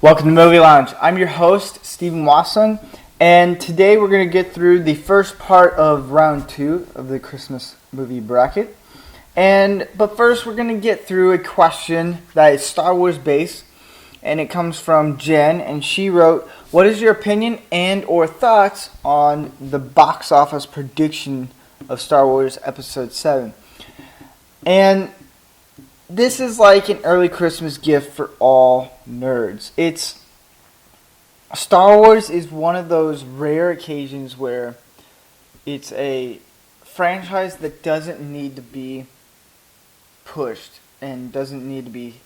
Welcome to Movie Lounge. I'm your host, Stephen Wasson, and today we're going to get through the first part of round 2 of the Christmas movie bracket. But first, we're going to get through a question that is Star Wars based, and it comes from Jen, and she wrote, "What is your opinion and or thoughts on the box office prediction of Star Wars Episode 7?" And this is like an early Christmas gift for all nerds. Star Wars is one of those rare occasions where it's a franchise that doesn't need to be pushed and doesn't need to be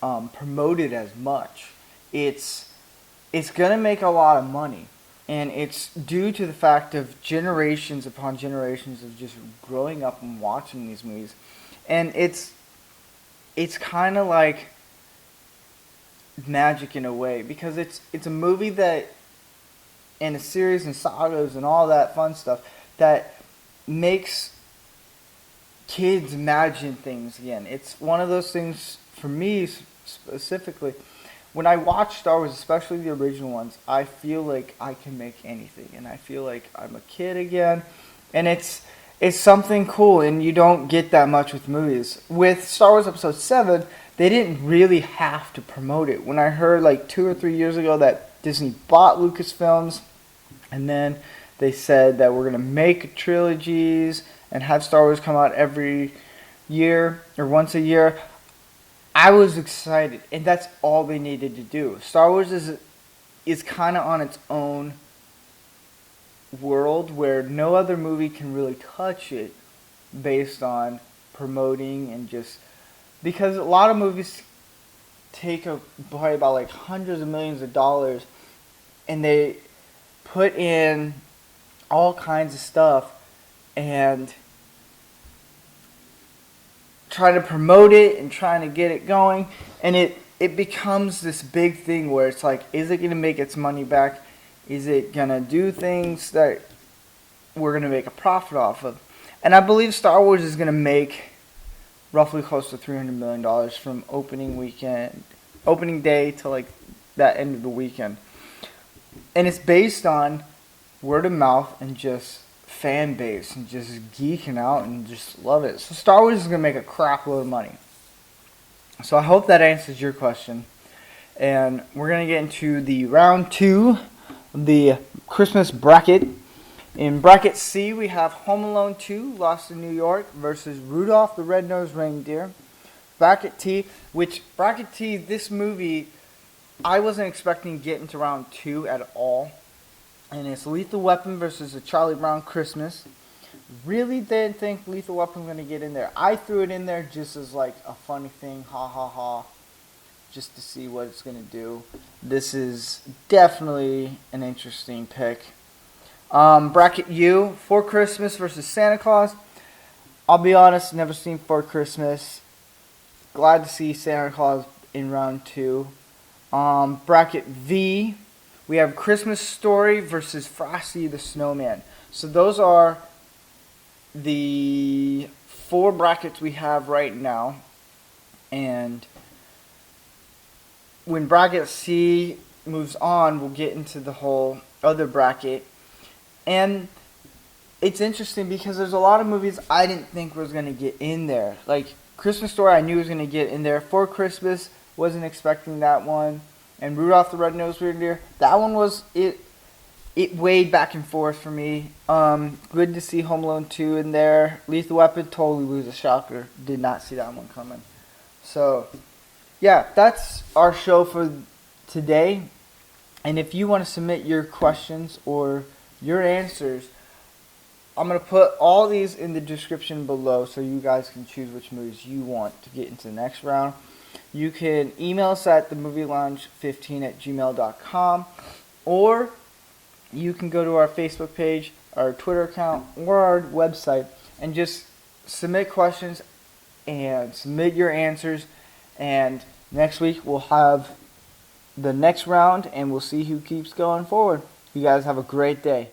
promoted as much. It's gonna make a lot of money, and it's due to the fact of generations upon generations of just growing up and watching these movies, and it's kind of like magic in a way, because it's a movie that, and a series and sagas and all that fun stuff that makes kids imagine things again. It's one of those things for me specifically. When I watch Star Wars, especially the original ones, I feel like I can make anything, and I feel like I'm a kid again, and it's something cool, and you don't get that much with movies. With Star Wars Episode 7, they didn't really have to promote it. When I heard like 2 or 3 years ago that Disney bought Lucasfilms, and then they said that we're going to make trilogies and have Star Wars come out every year or once a year, I was excited, and that's all they needed to do. Star Wars is kind of on its own world where no other movie can really touch it based on promoting, and just because a lot of movies take probably about like hundreds of millions of dollars, and they put in all kinds of stuff and try to promote it and trying to get it going, and it becomes this big thing where it's like, is it going to make its money back? Is it going to do things that we're going to make a profit off of? And I believe Star Wars is going to make roughly close to $300 million from opening day to like that end of the weekend. And it's based on word of mouth and just fan base and just geeking out and just love it. So Star Wars is going to make a crap load of money. So I hope that answers your question. And we're going to get into the round 2, the Christmas bracket. In bracket C, we have Home Alone 2, Lost in New York, versus Rudolph the Red-Nosed Reindeer. Bracket T, this movie, I wasn't expecting to get into round 2 at all. And it's Lethal Weapon versus A Charlie Brown Christmas. Really didn't think Lethal Weapon was going to get in there. I threw it in there just as like a funny thing, ha ha ha, just to see what it's going to do. This is definitely an interesting pick. Bracket U, For Christmas versus Santa Claus. I'll be honest, never seen For Christmas. Glad to see Santa Claus in round 2. Bracket V, we have Christmas Story versus Frosty the Snowman. So those are the 4 brackets we have right now. And when bracket C moves on, we'll get into the whole other bracket. And it's interesting because there's a lot of movies I didn't think was going to get in there. Like Christmas Story, I knew was going to get in there. For Christmas, wasn't expecting that one. And Rudolph the Red-Nosed Reindeer, that one was, it weighed back and forth for me. Good to see Home Alone 2 in there. Lethal Weapon, totally was a shocker. Did not see that one coming. So, yeah, that's our show for today. And if you want to submit your questions or your answers, I'm going to put all these in the description below so you guys can choose which movies you want to get into the next round. You can email us at themovielounge15@gmail.com, or you can go to our Facebook page, our Twitter account, or our website and just submit questions and submit your answers. And next week we'll have the next round, and we'll see who keeps going forward. You guys have a great day.